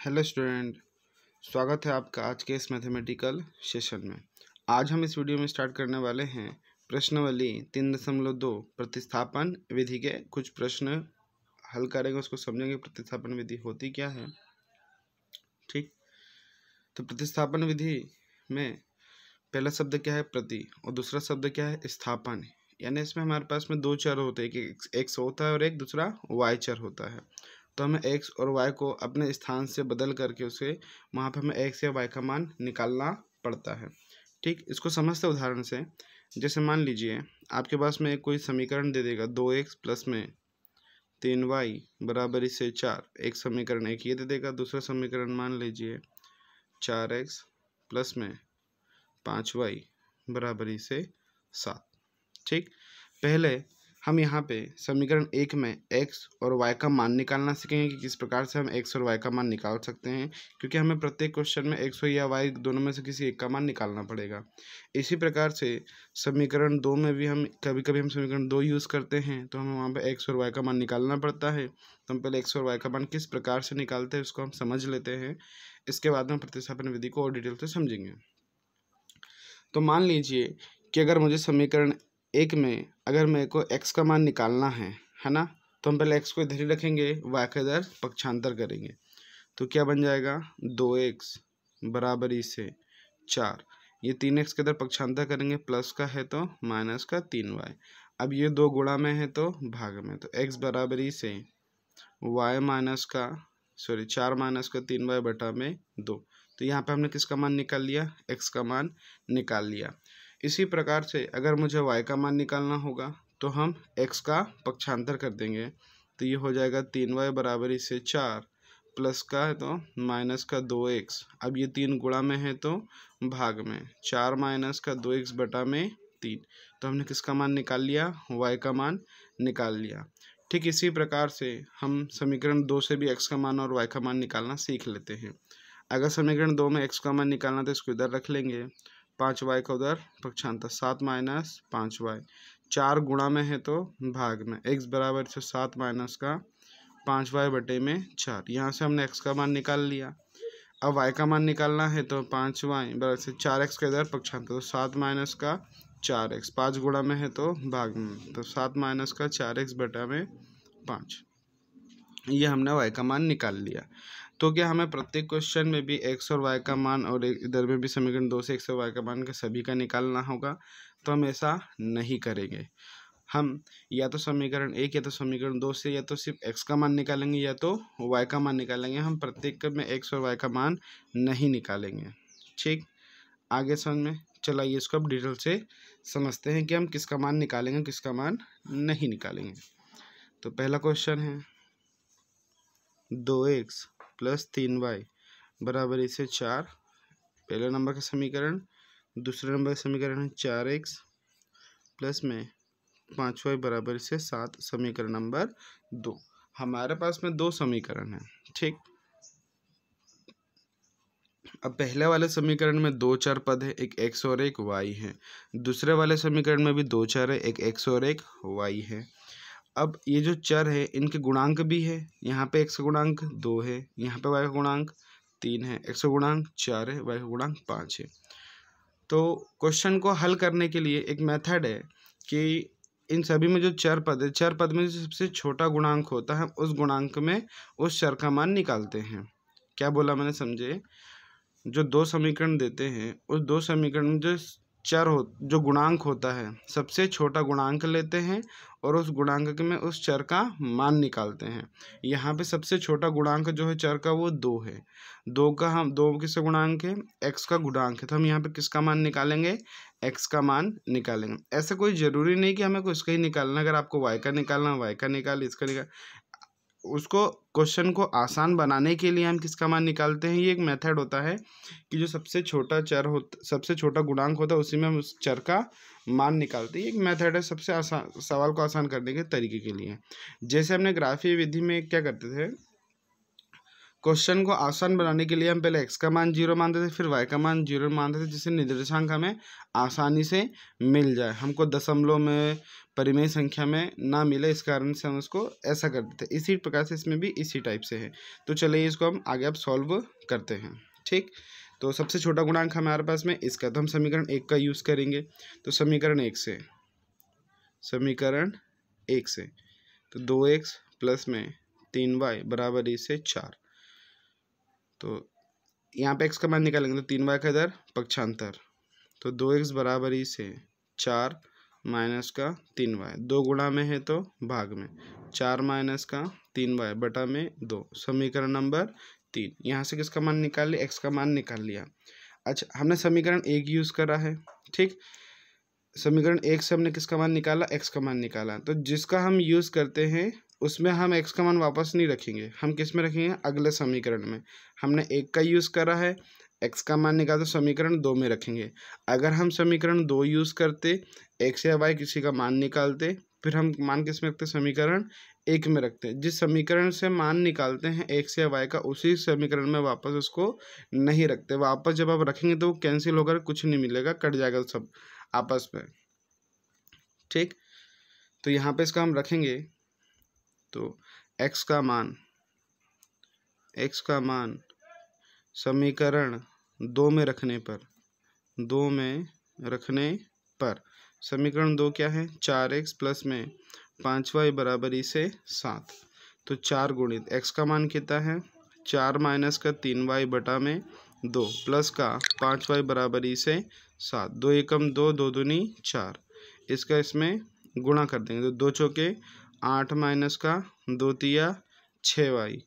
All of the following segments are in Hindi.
हेलो स्टूडेंट, स्वागत है आपका आज के इस मैथमेटिकल सेशन में। आज हम इस वीडियो में स्टार्ट करने वाले हैं प्रश्नावली 3.2 प्रतिस्थापन विधि के कुछ प्रश्न हल करेंगे, उसको समझेंगे प्रतिस्थापन विधि होती क्या है। ठीक, तो प्रतिस्थापन विधि में पहला शब्द क्या है प्रति और दूसरा शब्द क्या है स्थापन। यानी इसमें हमारे पास में दो चर होते हैं, एक एक्स होता है और एक दूसरा वाई चर होता है। तो हमें एक्स और वाई को अपने स्थान से बदल करके उसे वहाँ पे हमें एक्स या वाई का मान निकालना पड़ता है। ठीक, इसको समझते उदाहरण से। जैसे मान लीजिए आपके पास में कोई समीकरण दे देगा 2x प्लस में 3y बराबर इससे 4। एक समीकरण एक ये दे देगा, दूसरा समीकरण मान लीजिए 4x प्लस में 5y बराबरी से 7। ठीक, पहले हम यहाँ पे समीकरण एक में x और y का मान निकालना सीखेंगे कि किस प्रकार से हम x और y का मान निकाल सकते हैं, क्योंकि हमें प्रत्येक क्वेश्चन में x या y दोनों में से किसी एक का मान निकालना पड़ेगा। इसी प्रकार से समीकरण 2 में भी हम कभी कभी हम समीकरण 2 यूज़ करते हैं, तो हमें वहाँ पे x और y का मान निकालना पड़ता है। तो हम पहले x और y का मान किस प्रकार से निकालते हैं उसको हम समझ लेते हैं, इसके बाद में प्रतिस्थापन विधि को और डिटेल से समझेंगे। तो मान लीजिए कि अगर मुझे समीकरण एक में अगर मेरे को x का मान निकालना है ना, तो हम पहले x को इधर ही रखेंगे, y का इधर पक्षांतर करेंगे। तो क्या बन जाएगा 2x बराबरी से 4। ये 3x के इधर पक्षांतर करेंगे, प्लस का है तो माइनस का 3y। अब ये दो गुणा में है तो भाग में, तो x बराबरी से y माइनस का 4 माइनस का 3y बटा में 2। तो यहाँ पे हमने किसका मान निकाल लिया, x का मान निकाल लिया। इसी प्रकार से अगर मुझे y का मान निकालना होगा तो हम x का पक्षांतर कर देंगे, तो ये हो जाएगा 3y बराबरी से 4 प्लस का है तो माइनस का 2x। अब ये 3 गुणा में है तो भाग में 4 माइनस का 2x बटा में 3। तो हमने किसका मान निकाल लिया, y का मान निकाल लिया। ठीक इसी प्रकार से हम समीकरण 2 से भी x का मान और y का मान निकालना सीख लेते हैं। अगर समीकरण 2 में x का मान निकालना तो इसको इधर रख लेंगे, 5y का उधर पक्षांतर 7 माइनस 5y। 4 गुणा में है तो भाग में x बराबर से 7 माइनस का 5y बटे में 4। यहाँ से हमने x का मान निकाल लिया। अब y का मान निकालना है तो 5y बराबर से 4x के इधर पक्षांतर, तो 7 माइनस का 4x। 5 गुणा में है तो भाग में, तो 7 माइनस का 4x बटा में 5। ये हमने y का मान निकाल लिया। तो क्या हमें प्रत्येक क्वेश्चन में भी x और y का मान और इधर में भी समीकरण 2 से x और y का मान का सभी का निकालना होगा? तो हम ऐसा नहीं करेंगे। हम या तो समीकरण 1 या तो समीकरण 2 से या तो सिर्फ x का मान निकालेंगे या तो y का मान निकालेंगे। हम प्रत्येक में x और y का मान नहीं निकालेंगे। ठीक, आगे समझ में चला। ये इसको अब डिटेल से समझते हैं कि हम किसका मान निकालेंगे, किसका मान नहीं निकालेंगे। तो पहला क्वेश्चन है 2x प्लस 3y बराबर से 4, पहले नंबर का समीकरण। दूसरे नंबर का समीकरण है 4x प्लस में 5y बराबर से 7, समीकरण नंबर 2। हमारे पास में दो समीकरण हैं। ठीक, अब पहले वाले समीकरण में दो चर पद है, एक x और एक y है। दूसरे वाले समीकरण में भी दो चर है, एक x और एक y है। अब ये जो चर है इनके गुणांक भी है, यहाँ पे x का गुणांक 2 है, यहाँ पे y का गुणांक 3 है, x का गुणांक 4 है, y का गुणांक 5 है। तो क्वेश्चन को हल करने के लिए एक मेथड है कि इन सभी में जो चर पद है, चर पद में जो सबसे छोटा गुणांक होता है उस गुणांक में उस चर का मान निकालते हैं। क्या बोला मैंने, समझे? जो दो समीकरण देते हैं उस दो समीकरण में जो चर हो, जो गुणांक होता है, सबसे छोटा गुणांक लेते हैं और उस गुणांक में उस चर का मान निकालते हैं। यहाँ पे सबसे छोटा गुणांक जो है चर का वो 2 है। 2 किसका गुणांक है, x का गुणांक है। तो हम यहाँ पे किसका मान निकालेंगे, x का मान निकालेंगे। ऐसा कोई ज़रूरी नहीं कि हमें इसका ही निकालना। अगर आपको y का निकालना y का निकाल, इसका निकाल, उसको क्वेश्चन को आसान बनाने के लिए हम किसका मान निकालते हैं। ये एक मेथड होता है कि जो सबसे छोटा चर होता, सबसे छोटा गुणांक होता है उसी में हम उस चर का मान निकालते हैं। एक मेथड है सबसे आसान, सवाल को आसान करने के तरीके के लिए। जैसे हमने ग्राफीय विधि में क्या करते थे, क्वेश्चन को आसान बनाने के लिए हम पहले x का मान 0 मानते थे, फिर y का मान 0 मानते थे, जिससे निर्देशांक हमें आसानी से मिल जाए, हमको दशमलव में परिमेय संख्या में ना मिले, इस कारण से हम उसको ऐसा करते थे। इसी प्रकार से इसमें भी इसी टाइप से है। तो चलिए इसको हम आगे अब सॉल्व करते हैं। ठीक, तो सबसे छोटा गुणांक हमारे पास में इसका, तो हम समीकरण 1 का यूज़ करेंगे। तो समीकरण 1 से तो 2x प्लस में 3y बराबर इसे 4। तो यहाँ पे x का मान निकालेंगे तो 3y का इधर पक्षांतर, तो 2x बराबर इसे 4 माइनस का 3y, 2 गुणा में है तो भाग में, 4 माइनस का 3y बटा में 2, समीकरण नंबर 3। यहाँ से किसका मान निकाल लिया, x का मान निकाल लिया। अच्छा, हमने समीकरण 1 यूज़ करा है। ठीक, समीकरण 1 से हमने किसका मान निकाला, x का मान निकाला। तो जिसका हम यूज़ करते हैं उसमें हम x का मान वापस नहीं रखेंगे, हम किस में रखेंगे, अगले समीकरण में। हमने 1 का यूज़ करा है, x का मान निकाला, तो समीकरण 2 में रखेंगे। अगर हम समीकरण 2 यूज़ करते, x या y किसी का मान निकालते, फिर हम मान किस में रखते, समीकरण 1 में रखते। जिस समीकरण से मान निकालते हैं x या y का, उसी समीकरण में वापस उसको नहीं रखते। वापस जब आप रखेंगे तो वो कैंसिल होकर कुछ नहीं मिलेगा, कट जाएगा सब आपस में। ठीक, तो यहाँ पे इसका हम रखेंगे, तो x का मान समीकरण 2 में रखने पर समीकरण 2 क्या है, 4x प्लस में 5y बराबर इसे 7। तो 4 गुणित x का मान कितना है, 4 माइनस का 3y बटा में 2 प्लस का 5y बराबर इसे 7। 2 एकम 2, 2 दूनी 4, इसका इसमें गुणा कर देंगे, तो 2 चौके 8 माइनस का 2 तिया 6y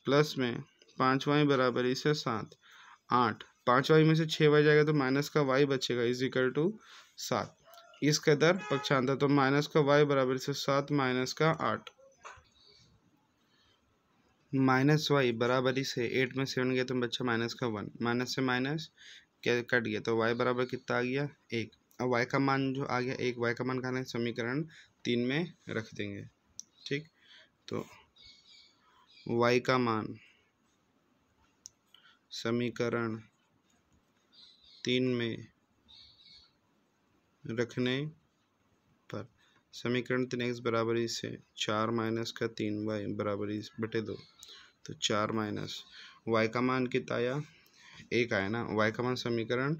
प्लस में 5y बराबर इसे 7। 8, 5y में से 6y जाएगा तो माइनस का y बचेगा, इज इक्वल टू 7। इसके इधर पक्षांतर, तो माइनस का y बराबर से 7 माइनस का 8, माइनस y बराबर से 8 में 7 गया तो बच्चा माइनस का 1, माइनस से माइनस क्या कट गया, तो y बराबर कितना आ गया, 1। अब y का मान जो आ गया 1, y का मान खाना समीकरण 3 में रख देंगे। ठीक, तो y का मान समीकरण 3 में रखने पर समीकरण 3x बराबर इसे 4 माइनस का 3y बराबर इस बटे 2, तो 4 माइनस y का मान कितना आया, 1 आया ना। y का मान समीकरण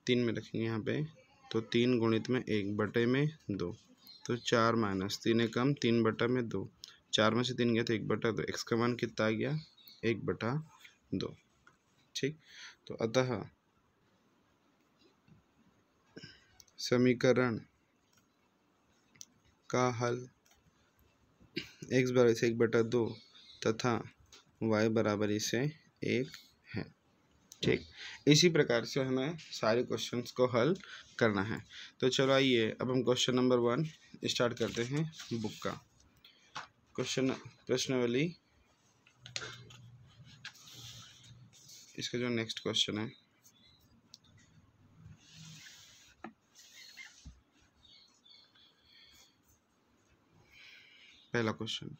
3 में रखेंगे यहाँ पे, तो 3 गुणित में 1 बटे में 2, तो 4 माइनस 3 एकम 3 बटा में 2, 4 में से 3 गया तो 1 बटा 2, x का मान कितना आ गया, 1 बटा 2। ठीक, तो अतः समीकरण का हल x बराबर से 1 बटा 2 तथा y बराबर इसे 1 है। ठीक, इसी प्रकार से हमें सारे क्वेश्चंस को हल करना है। तो चलो आइए अब हम क्वेश्चन नंबर 1 स्टार्ट करते हैं बुक का। प्रश्नावली, इसका जो नेक्स्ट क्वेश्चन है, पहला क्वेश्चन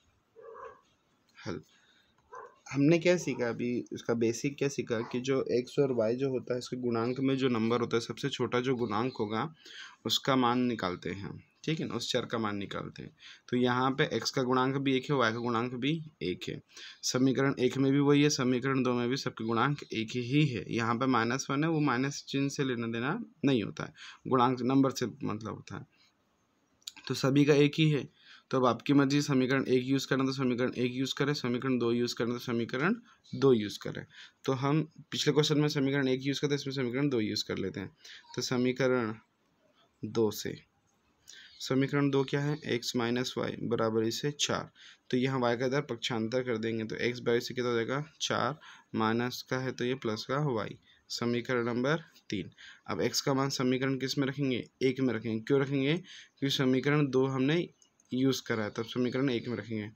हल। हमने क्या सीखा अभी, इसका बेसिक क्या सीखा कि जो x और y जो होता है, इसके गुणांक में जो नंबर होता है, सबसे छोटा जो गुणांक होगा उसका मान निकालते हैं। ठीक है ना, उस चर का मान निकालते हैं। तो यहाँ पे x का गुणांक भी 1 है, y का गुणांक भी 1 है। समीकरण 1 में भी वही है, समीकरण 2 में भी सबके गुणांक 1 ही है। यहाँ पे -1 है, वो माइनस चिन्ह से लेना देना नहीं होता है, गुणांक नंबर से मतलब होता है। तो सभी का 1 ही है। तो अब आपकी मर्जी, समीकरण 1 यूज़ करना तो समीकरण 1 यूज़ करें, समीकरण 2 यूज़ करना तो समीकरण 2 यूज़ करें। तो हम पिछले क्वेश्चन में समीकरण 1 यूज़ करते हैं, इसमें समीकरण 2 यूज़ कर लेते हैं। तो समीकरण 2 से समीकरण 2 क्या है, x माइनस वाई बराबर इसे 4। तो यहाँ y का इधर पक्षांतर कर देंगे, तो x बाई से कितना हो जाएगा, 4 माइनस का है तो ये प्लस का y, समीकरण नंबर 3। अब x का मान समीकरण किस में रखेंगे, 1 में रखेंगे। क्यों रखेंगे, क्योंकि समीकरण 2 हमने यूज़ करा है, तब समीकरण 1 में रखेंगे।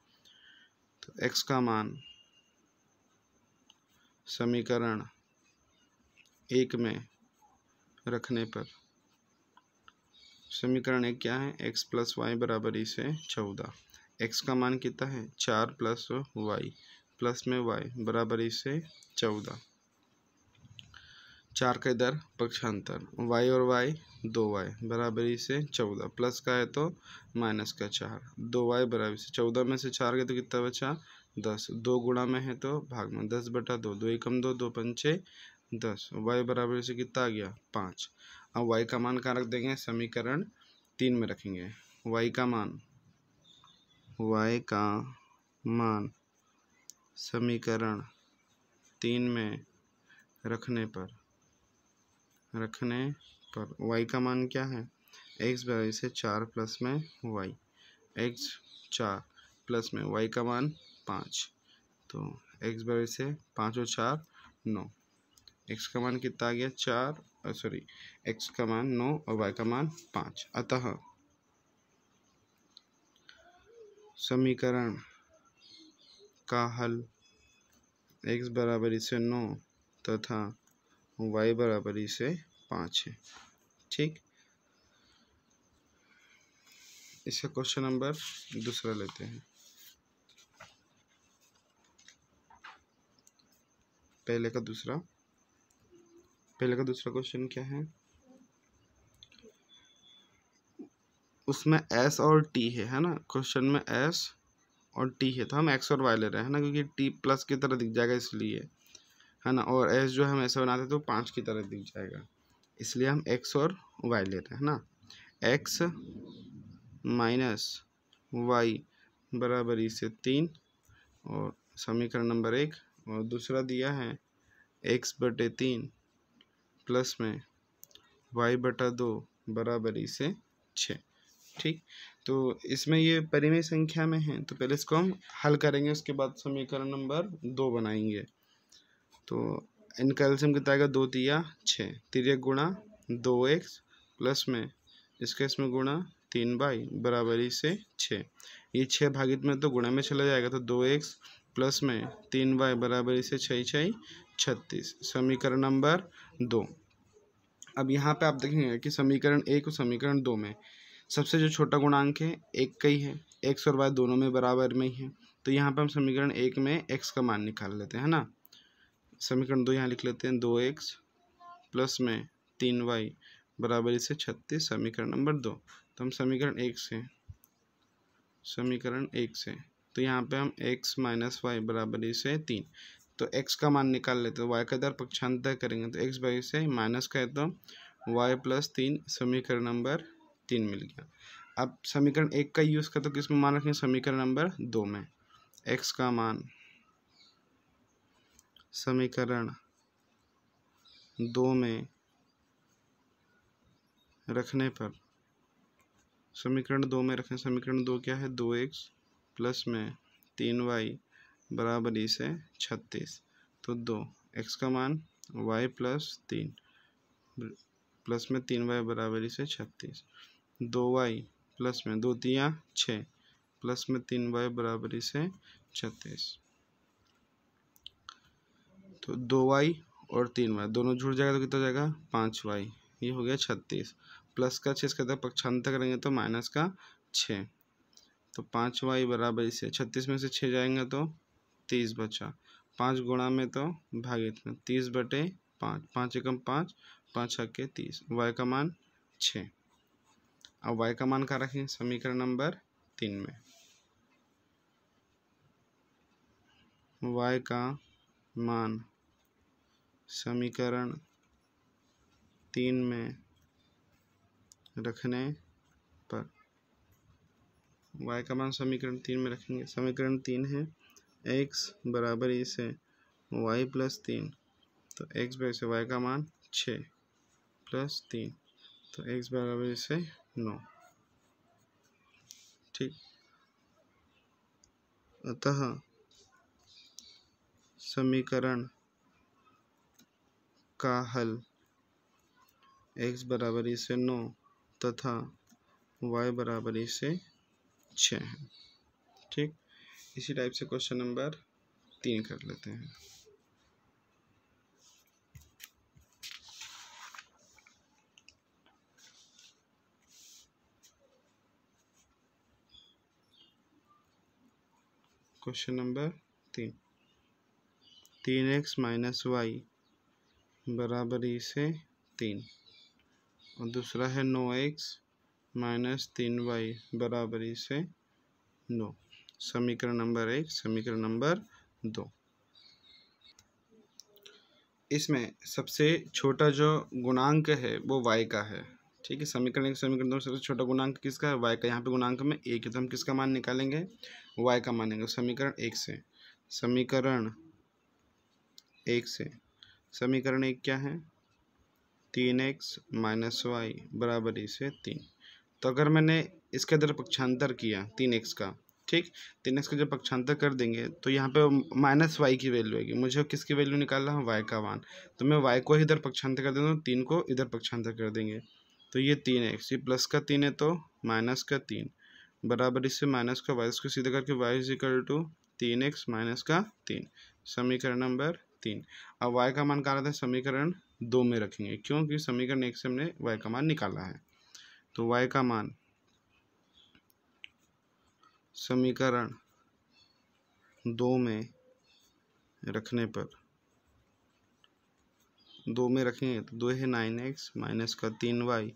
तो x का मान समीकरण 1 में रखने पर समीकरण 1 क्या है, x प्लस वाई बराबर इसे 14। x का मान कितना है, 4 प्लस वाई प्लस में वाई बराबर इसे 14। 4 का इधर पक्षांतर, वाई और वाई 2y बराबर इसे 14, प्लस का है तो माइनस का 4, 2y बराबर से 14 में से 4 गए तो कितना बचा 10, 2 गुणा में है तो भाग में 10/2, 2 एकम 2, 2 पंचे 10, y बराबर से कितना आ गया 5। अब y का मान कहाँ रख देंगे, समीकरण 3 में रखेंगे। y का मान समीकरण 3 में रखने पर y का मान क्या है, x बराबर से 4 प्लस में y, x 4 प्लस में y का मान 5, तो x बराबर से 5 और 4 9, x का मान कितना आ गया 4, x का मान 9 और y का मान 5। अतः समीकरण का हल x बराबर से 9 तथा y बराबर से 5 है। ठीक, इसका क्वेश्चन नंबर दूसरा लेते हैं। पहले का दूसरा क्वेश्चन क्या है, उसमें s और t है ना, क्वेश्चन में s और t है तो हम x और y ले रहे हैं ना, क्योंकि t प्लस की तरह दिख जाएगा इसलिए, है ना, और s जो हम ऐसे बनाते तो 5 की तरह दिख जाएगा, इसलिए हम x और y ले रहे हैं ना। x माइनस y बराबर से 3 और समीकरण नंबर 1, और दूसरा दिया है x/3 प्लस में y/2 बराबर से 6। ठीक, तो इसमें ये परिमेय संख्या में है तो पहले इसको हम हल करेंगे, उसके बाद समीकरण नंबर 2 बनाएंगे। तो इनका एलसीएम कितना आएगा, 2 तिया 6, तिर्यक गुणा 2x प्लस में इसके इसमें गुणा 3y बराबर से 6, ये 6 भागित में तो गुणा में चला जाएगा, तो 2x प्लस में 3y बराबर से 6 36, समीकरण नंबर 2। अब यहाँ पे आप देखेंगे कि समीकरण 1 और समीकरण 2 में सबसे जो छोटा गुणांक है 1 का ही है, x और y दोनों में बराबर में ही है, तो यहाँ पे हम समीकरण 1 में x का मान निकाल लेते हैं ना। समीकरण 2 यहाँ लिख लेते हैं, 2x प्लस में 3y बराबर से 36, समीकरण नंबर 2। तो हम समीकरण 1 से तो यहाँ पे हम x माइनस वाई बराबर से 3, तो x का मान निकाल लेते हैं, y का इधर पक्षांतर करेंगे तो x बराबर से माइनस का है तो y प्लस 3, समीकरण नंबर 3 मिल गया। अब समीकरण 1 का यूज़ करते तो किस में मान रखेंगे, समीकरण नंबर 2 में x का मान समीकरण 2 में रखने पर, समीकरण 2 में रखें, समीकरण 2 क्या है, 2x प्लस में 3y बराबर से 36, तो 2x का मान y प्लस 3 प्लस में 3y बराबर से 36, 2y प्लस में 2 तिया 6 प्लस में 3y बराबर से 36, तो 2y और 3y दोनों जुड़ जाएगा तो कितना हो जाएगा 5y, ये हो गया 36, प्लस का 6 इसका पक्षांतर करेंगे तो माइनस का 6, तो 5y बराबर से 36 में से 6 जाएंगे तो 30 बचा, 5 गुणा में तो भागित में 30/5, 5 एकम 5, 5 छक्के 30, y का मान 6। अब y का मान कहाँ रखेंगे, समीकरण नंबर 3 में y का मान समीकरण 3 में रखने पर, y का मान समीकरण 3 में रखेंगे, समीकरण 3 है x बराबर से y प्लस 3, तो x बराबर से y का मान 6 प्लस 3, तो x बराबर से 9। ठीक, अतः समीकरण का हल x बराबर से 9 तथा y बराबर से 6 है। ठीक, इसी टाइप से क्वेश्चन नंबर 3 कर लेते हैं। Question number 3, 3x minus Y बराबरी से 3, और दूसरा है 9x माइनस 3y बराबरी से 9। समीकरण नंबर 1। समीकरण नंबर 2, इसमें सबसे छोटा जो गुणांक है वो y का है। ठीक है, समीकरण 1 समीकरण 2 सबसे छोटा गुणांक किसका है? y का। यहाँ पे गुणांक में 1 है तो हम किसका मान निकालेंगे? y का मानेंगे समीकरण 1 से। समीकरण 1 से समीकरण 1 क्या है? 3x माइनस वाई बराबरी से 3। तो अगर मैंने इसके अंदर पक्षांतर किया 3x का, ठीक, 3x का जब पक्षांतर कर देंगे तो यहाँ पे माइनस वाई की वैल्यू आएगी। मुझे किसकी वैल्यू निकालना है? y का मान। तो मैं y को इधर पक्षांतर कर देता हूँ, 3 को इधर पक्षांतर कर देंगे। तो ये 3x, ये प्लस का 3 है तो माइनस का 3 बराबर इससे माइनस का y, इसको सीधे करके y is equal to 3x minus का 3। समीकरण नंबर 3। अब y का मान कहाँ रहता है? समीकरण 2 में रखेंगे, क्योंकि समीकरण 1 से हमने y का मान निकाला है। तो y का मान समीकरण 2 में रखने पर 2 में रखेंगे तो 2 है 9x माइनस का 3y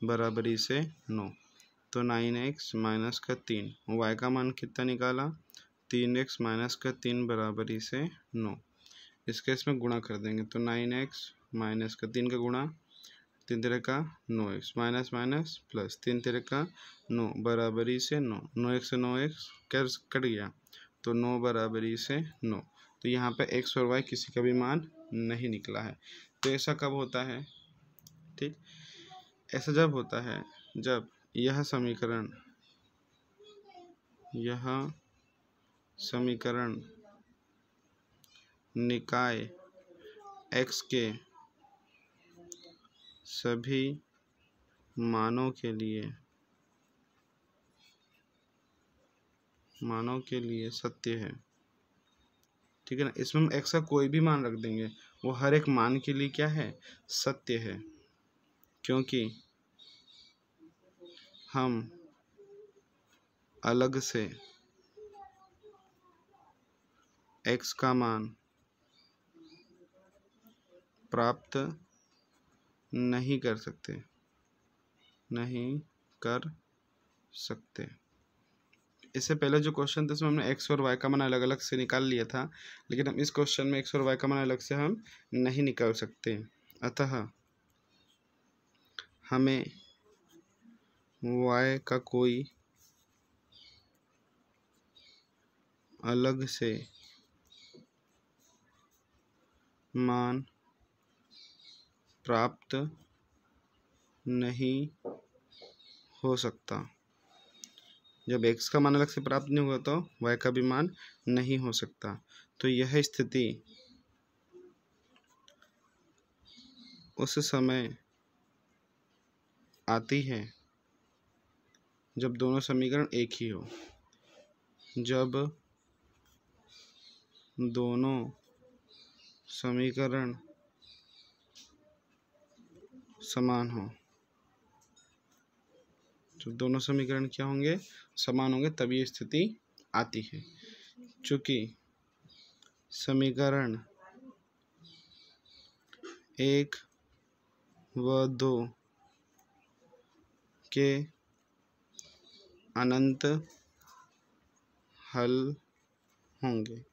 बराबरी से 9। तो 9x माइनस का 3, y का मान कितना निकाला? 3x माइनस का 3 बराबरी से 9। इसके इसमें गुणा कर देंगे तो 9x माइनस का 3 का गुणा 3 तेरे का 9x माइनस माइनस प्लस 3 तेरे का 9 बराबरी से 9। 9x से 9x कट गया तो 9 बराबरी से 9। तो यहाँ पे x और y किसी का भी मान नहीं निकला है। तो ऐसा कब होता है? ठीक, ऐसा जब होता है जब यह समीकरण निकाय x के सभी मानों के लिए सत्य है। ठीक है ना, इसमें हम x का कोई भी मान रख देंगे, वो हर एक मान के लिए क्या है? सत्य है, क्योंकि हम अलग से x का मान प्राप्त नहीं कर सकते। इससे पहले जो क्वेश्चन था उसमें हमने x और y का मान अलग अलग से निकाल लिया था, लेकिन हम इस क्वेश्चन में x और y का मान अलग से हम नहीं निकाल सकते। अतः हमें y का कोई अलग से मान प्राप्त नहीं हो सकता। जब x का मान अलग से प्राप्त नहीं हुआ तो y का भी मान नहीं हो सकता। तो यह स्थिति उस समय आती है जब दोनों समीकरण एक ही हो। जब दोनों समीकरण समान हो, जब दोनों समीकरण क्या होंगे? समान होंगे, तभी ये स्थिति आती है। चूँकि समीकरण 1 व 2 के अनंत हल होंगे।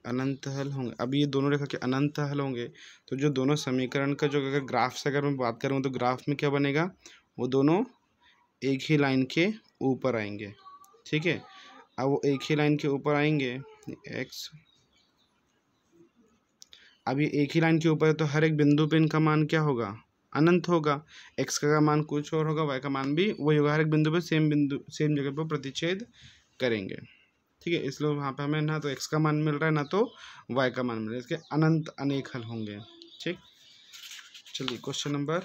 अब ये दोनों रेखा के अनंत हल होंगे, तो जो दोनों समीकरण का जो अगर ग्राफ से अगर मैं बात करूँ तो ग्राफ में क्या बनेगा? वो दोनों एक ही लाइन के ऊपर आएंगे। ठीक है, अब वो एक ही लाइन के ऊपर आएंगे x, अब ये एक ही लाइन के ऊपर है तो हर एक बिंदु पे इनका मान क्या होगा? अनंत होगा। x का मान कुछ और होगा, y का मान भी वही होगा। हर एक बिंदु पे सेम जगह पर प्रतिच्छेद करेंगे। ठीक है, इसलिए वहाँ पे हमें ना तो x का मान मिल रहा है ना तो y का मान मिल रहा है, इसके अनंत अनेक हल होंगे। ठीक, चलिए क्वेश्चन नंबर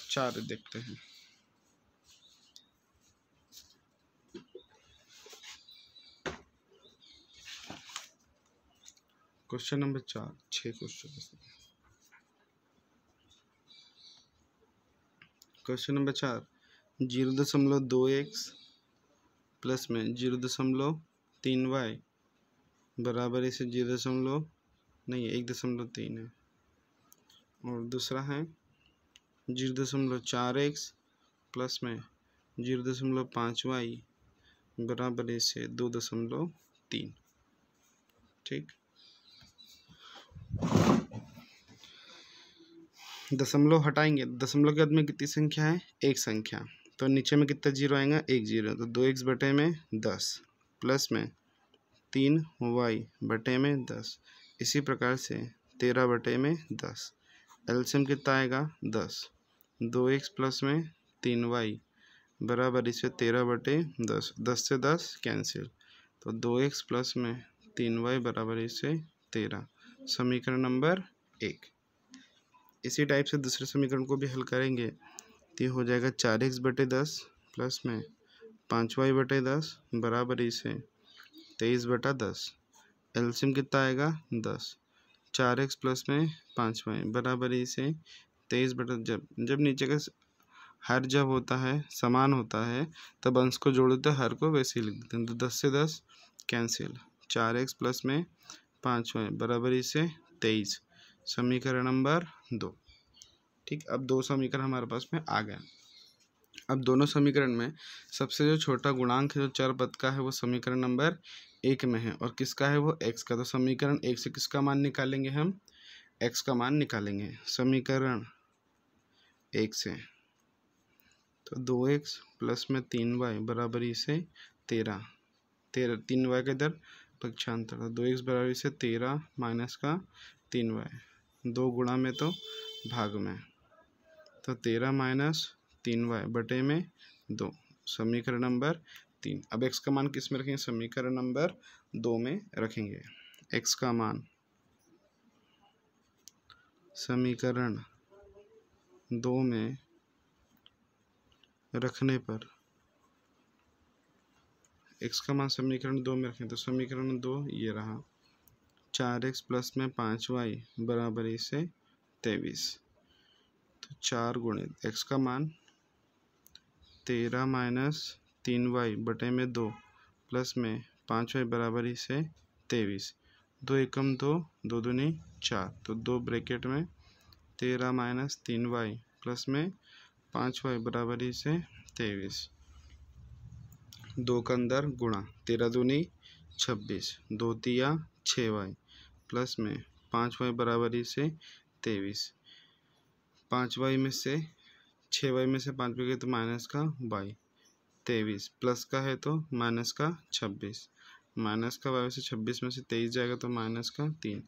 4 देखते हैं। Question number 4, 6 question. Question number 4, 0.2x plus में 0.3y बराबर इसे 0.5 नहीं, 1.3 है। और दूसरा है 0.4x प्लस में 0.5y बराबर इसे 2.3। ठीक, दशमलव हटाएंगे, दशमलव के बाद में कितनी संख्या है? एक संख्या, तो नीचे में कितना जीरो आएगा? एक जीरो, तो 2x बटे में 10 प्लस में 3y बटे में 10। इसी प्रकार से 13 बटे में 10। एलसीएम कितना आएगा? 10। 2x प्लस में 3y बराबर इसे 13 बटे 10। 10 से 10 कैंसिल, तो 2x प्लस में 3y बराबर इसे 13। समीकरण नंबर 1। इसी टाइप से दूसरे समीकरण को भी हल करेंगे तो ये हो जाएगा 4x बटे 10 प्लस में 5y बटे 10 बराबर इसे 23 बटा 10। एलसीएम कितना आएगा? 10। 4x प्लस में 5y बराबर इसे 23 बटा, जब नीचे का हर जब होता है समान होता है तब अंश को जोड़ देते हैं, हर को वैसे ही लिख देते हैं। तो 10 से 10 कैंसिल, 4x प्लस में 5y बराबर इसे 23। समीकरण नंबर 2। ठीक, अब दो समीकरण हमारे पास में आ गए। अब दोनों समीकरण में सबसे जो छोटा गुणांक है जो चर पद का है वो समीकरण नंबर 1 में है, और किसका है? वो x का। तो समीकरण 1 से किसका मान निकालेंगे? हम x का मान निकालेंगे। समीकरण 1 से तो 2x प्लस में 3y बराबर इसे 13। 3y का इधर पक्षांतर, तो 2x बराबर इसे 13 माइनस का 3y, 2 गुणा में तो भाग में, तो 13 माइनस 3y बटे में 2। समीकरण नंबर 3। अब x का मान किस में रखेंगे? समीकरण नंबर 2 में रखेंगे। x का मान समीकरण 2 में रखने पर, x का मान समीकरण 2 में रखें तो समीकरण 2 ये रहा, 4x प्लस में 5y बराबर इसे 23। तो 4 गुणित x का मान 13 माइनस 3y बटे में 2 प्लस में 5y बराबर इसे 23। 2 एकम 2, 2 दूनी 4, तो 2 ब्रैकेट में 13 माइनस 3y प्लस में 5y बराबर इसे 23। 2 का अंदर गुणा, 13 दूनी 26, 2 तिया 6y प्लस में 5y बराबर इसे 23। 5y में से 6y में से 5 गए तो माइनस का y, 23 प्लस का है तो माइनस का 26, माइनस का y से 26 में से 23 जाएगा तो माइनस का 3,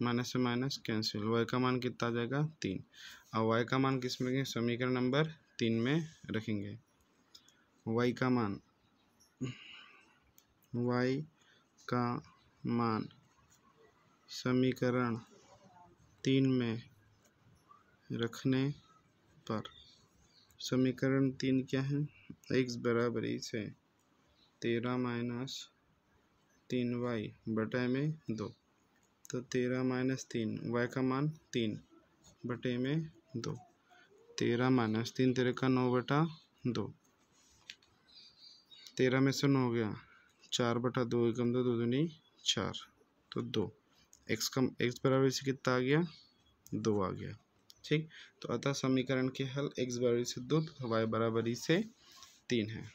माइनस से माइनस कैंसिल, y का मान कितना आ जाएगा? 3। और y का मान किस में रखेंगे? समीकरण नंबर 3 में रखेंगे। y का मान समीकरण 3 में रखने पर, समीकरण 3 क्या है? x बराबर इसे 13 माइनस 3y बटे में 2, तो 13 माइनस 3, y का मान 3 बटे में 2, 13 माइनस 3 13 का 9 बटा 2, 13 में से 9 हो गया 4 बटा 2 एकम 2, 2 दूनी 4, तो 2। x बराबर इसे कितना आ गया? 2 आ गया। ठीक, तो अतः समीकरण के हल x बराबर से 2 तथा y बराबर से 3 है।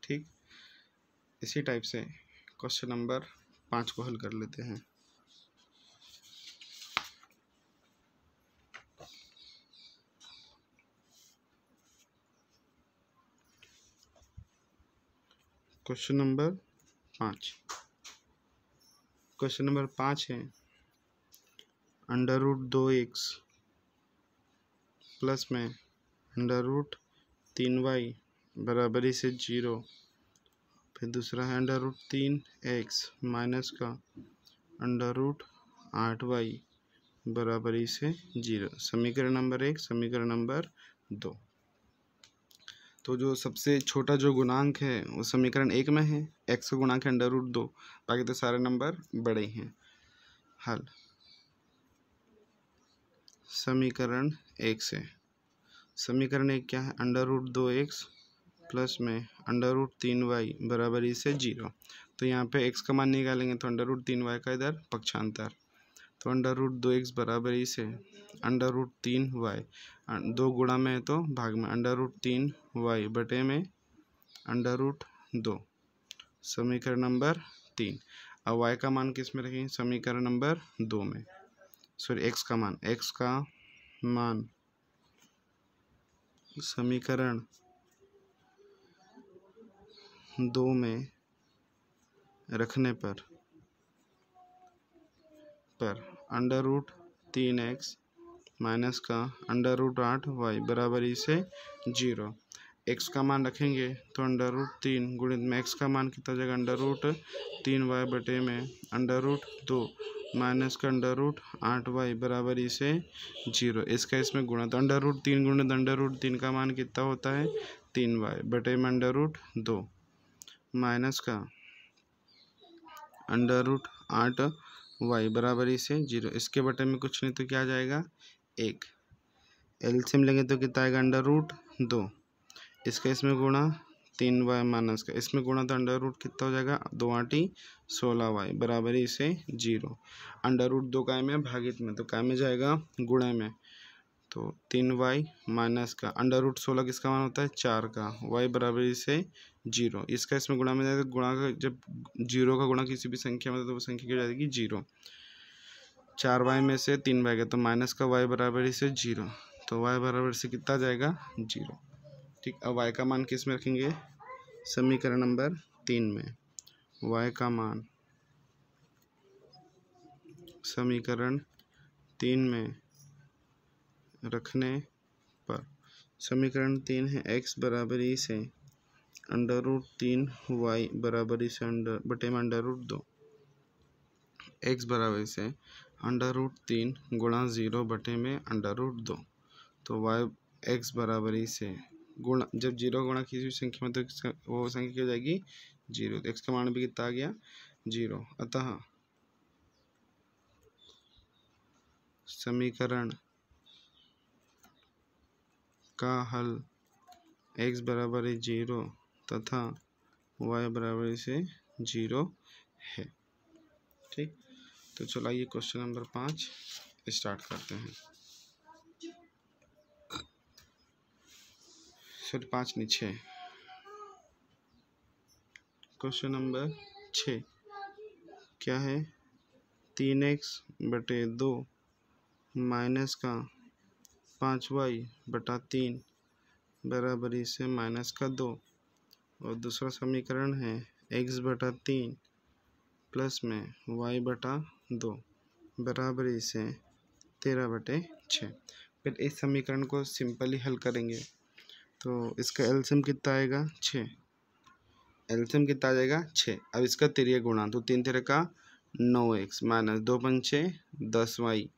ठीक, इसी टाइप से क्वेश्चन नंबर 5 को हल कर लेते हैं। क्वेश्चन नंबर 5 है √2x प्लस में √3y बराबर से 0। फिर दूसरा है √3x माइनस का √8y बराबर से 0। समीकरण नंबर 1, समीकरण नंबर 2। तो जो सबसे छोटा जो गुणांक है वो समीकरण 1 में है, x का गुणांक है √2, बाकी तो सारे नंबर बड़े हैं। हल समीकरण 1 से, समीकरण 1 क्या है? √2x प्लस में √3y बराबर से 0। तो यहाँ पे x का मान निकालेंगे तो √3y का इधर पक्षांतर, तो √2x बराबर इसे √3y, 2 गुणा में है तो भाग में √3y बटे में √2, समीकरण नंबर 3। अब y का मान किस में रखेंगे? समीकरण नंबर 2 में, सॉरी x का मान समीकरण 2 में रखने पर √3x माइनस का √8y बराबर इसे 0। x का मान रखेंगे तो √3 गुणित में x का मान कितना हो जाएगा? √3y बटे में √2 माइनस का √8y बराबर इसे 0। इसका इसमें गुणा, तो √3 गुणित √3 का मान कितना होता है? 3y बटे में √2 माइनस का √8y बराबर इसे 0। इसके बटे में कुछ नहीं तो क्या आ जाएगा? 1। एलसीएम लेंगे तो कितना आएगा? √2, इसका इसमें गुणा 3y माइनस का इसमें गुणा, तो √ कितना हो जाएगा? 2 8 16y बराबर इसे 0। √2 काय में? भागित में, तो काय में जाएगा? गुणा में, तो 3y माइनस का √16 किसका मान होता है? 4 का, y बराबर इसे 0। इसका इसमें गुणा में जाएगा, गुणा का जब 0 का गुणा किसी भी संख्या में तो वो संख्या क्या जाएगी? 0। 4y में से 3y गया तो माइनस का y बराबर इसे 0, तो y बराबर से कितना जाएगा? 0। ठीक, अब y का मान किस में रखेंगे? समीकरण नंबर 3 में। y का मान समीकरण 3 में रखने पर, समीकरण 3 है x बराबर ई से √3y बराबर इसे बटे में √2, x बराबर से √3 गुणा 0 बटे में √2, तो y x बराबर इसे गुणा, जब 0 गुणा किसी भी संख्या में तो वो संख्या क्या हो जाएगी? 0। तो x का मान भी कितना आ गया? 0। अतः समीकरण का हल x बराबर 0 तथा y बराबर से 0 है। ठीक, तो चलो आइए क्वेश्चन नंबर 5 स्टार्ट करते हैं। सॉरी 5 नहीं 6, क्वेश्चन नंबर 6 क्या है? 3x बटे 2 माइनस का 5y बटा 3 बराबर इसे माइनस का 2, और दूसरा समीकरण है x बटा 3 प्लस में y बटा 2 बराबर इसे 13 बटे 6। फिर इस समीकरण को सिंपली हल करेंगे तो इसका एलसीएम कितना आएगा? 6। एलसीएम कितना आ जाएगा? 6। अब इसका तिर्यक गुणा, तो 3 तिर्यक का 9x माइनस 2 पंचे 10y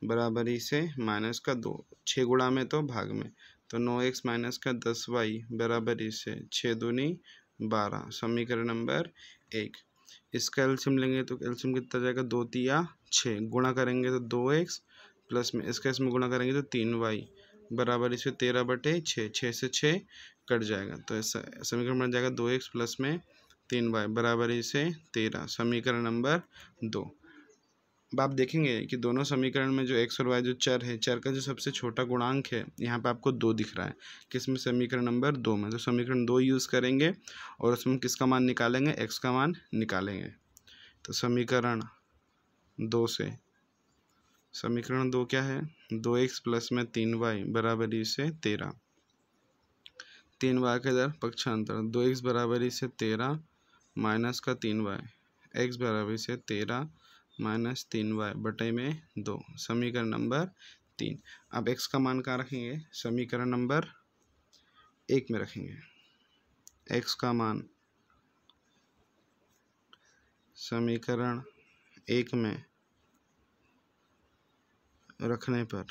बराबर इसे माइनस का 2, 6 गुणा में तो भाग में, तो 9x माइनस का 10y बराबर इसे 6 दूनी 12, समीकरण नंबर 1। इसका एलसीएम लेंगे तो एलसीएम कितना जाएगा? 2 तिया 6, गुणा करेंगे तो 2x प्लस में इसका इसमें गुणा करेंगे तो 3y बराबर इसे 13 बटे 6, 6 से 6 कट जाएगा, तो ऐसा समीकरण बन जाएगा 2x प्लस में 3y बराबर इसे 13, समीकरण नंबर 2। अब आप देखेंगे कि दोनों समीकरण में जो x और y जो चर है, चर का जो सबसे छोटा गुणांक है यहाँ पे आपको 2 दिख रहा है, किसमें? समीकरण नंबर 2 में। तो समीकरण 2 यूज़ करेंगे और उसमें किसका मान निकालेंगे? x का मान निकालेंगे। तो समीकरण 2 से, समीकरण 2 क्या है? 2x प्लस में 3y बराबर इसे 13, 3y के इधर पक्षांतर, 2x बराबर इसे 13 माइनस का 3y, x बराबर इसे 13 माइनस 3y बटे में 2, समीकरण नंबर 3। अब x का मान कहाँ रखेंगे? समीकरण नंबर 1 में रखेंगे। x का मान समीकरण 1 में रखने पर,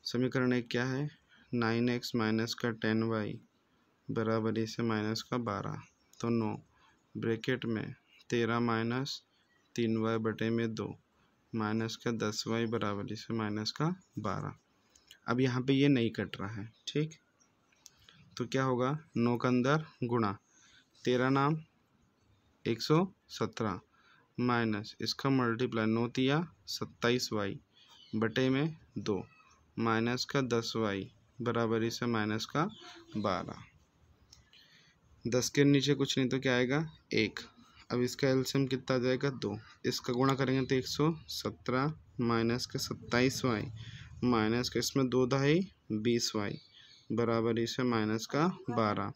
समीकरण 1 क्या है? 9x माइनस का 10y बराबर इसे माइनस का 12, तो 9 ब्रैकेट में 13 माइनस 3y बटे में 2 माइनस का 10y बराबर इसे माइनस का 12। अब यहाँ पे ये नहीं कट रहा है, ठीक, तो क्या होगा? 9 का अंदर गुणा, 13 नाम 117 माइनस इसका मल्टीप्लाई 9 तिया 27y बटे में 2 माइनस का 10y बराबर इसे माइनस का 12। 10 के नीचे कुछ नहीं तो क्या आएगा 1। अब इसका एलसीएम कितना आ जाएगा 2। इसका गुणा करेंगे तो 117 माइनस का 27y माइनस का इसमें 2 दहाई 20y बराबर इसे माइनस का 12।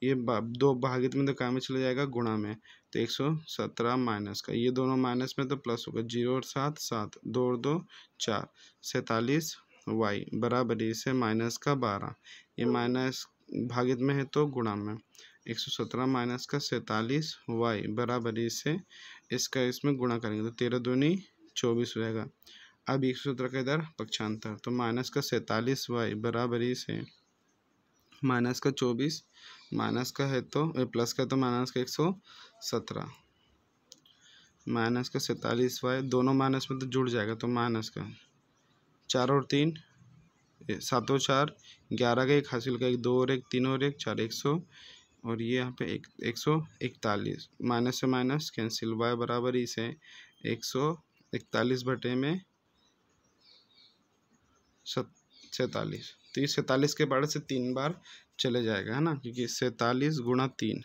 ये दो भागित में तो काम में चले जाएगा गुणा में, तो 117 माइनस का ये दोनों माइनस में तो प्लस होगा 0 और 7 7 2 और 2 4 47y बराबर इसे माइनस का 12। ये माइनस भागित में है तो गुणा में 117 माइनस का 47y बराबर इसे इसका इसमें गुणा करेंगे तो 13 दूनी 24 हो जाएगा। अब 117 का इधर पक्षांतर तो माइनस का 47y बराबर इसे माइनस का 24 माइनस का है तो प्लस का है तो माइनस का 117 माइनस का 47y दोनों माइनस में तो जुड़ जाएगा तो माइनस का 4 और 3 7 और 4 11 का 1 हासिल का 1 2 और 1 3 और 1 4 100 और ये यहाँ पे 141 माइनस से माइनस कैंसिल y बराबर इसे 141 बटे में 47। तो ये 47 के बाद से 3 बार चले जाएगा है ना, क्योंकि 47 गुणा 3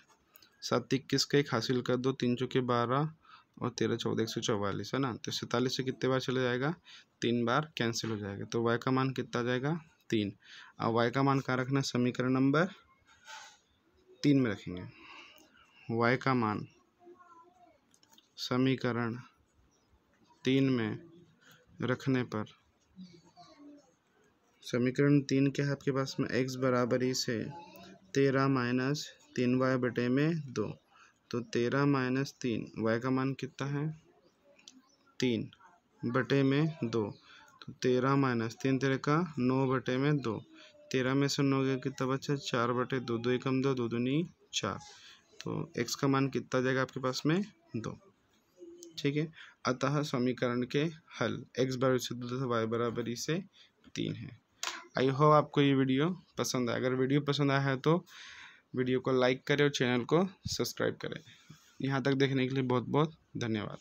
7 21 का 1 हासिल कर दो 3 चौके 12 और 13 14 144 है ना। तो 47 से कितने बार चले जाएगा 3 बार कैंसिल हो जाएगा। तो y का मान कितना आ जाएगा 3। अब y का मान कहाँ रखना है समीकरण नंबर 3 में रखेंगे। y का मान समीकरण 3 में रखने पर समीकरण 3 क्या है आपके पास में x बराबर इसे 13 माइनस 3y बटे में 2 तो 13 माइनस 3 y का मान कितना है 3 बटे में 2 तो 13 माइनस 3 तेरे का 9 बटे में 2 13 में से 9 गया कितना बचा 4 बटे 2 2 एकम 2 2 दूनी 4 तो x का मान कितना जाएगा आपके पास में 2। ठीक है, अतः समीकरण के हल x बराबर से 2 तथा y बराबर से 3 है। आई होप आपको ये वीडियो पसंद आया। अगर वीडियो पसंद आया है तो वीडियो को लाइक करें और चैनल को सब्सक्राइब करें। यहाँ तक देखने के लिए बहुत बहुत धन्यवाद।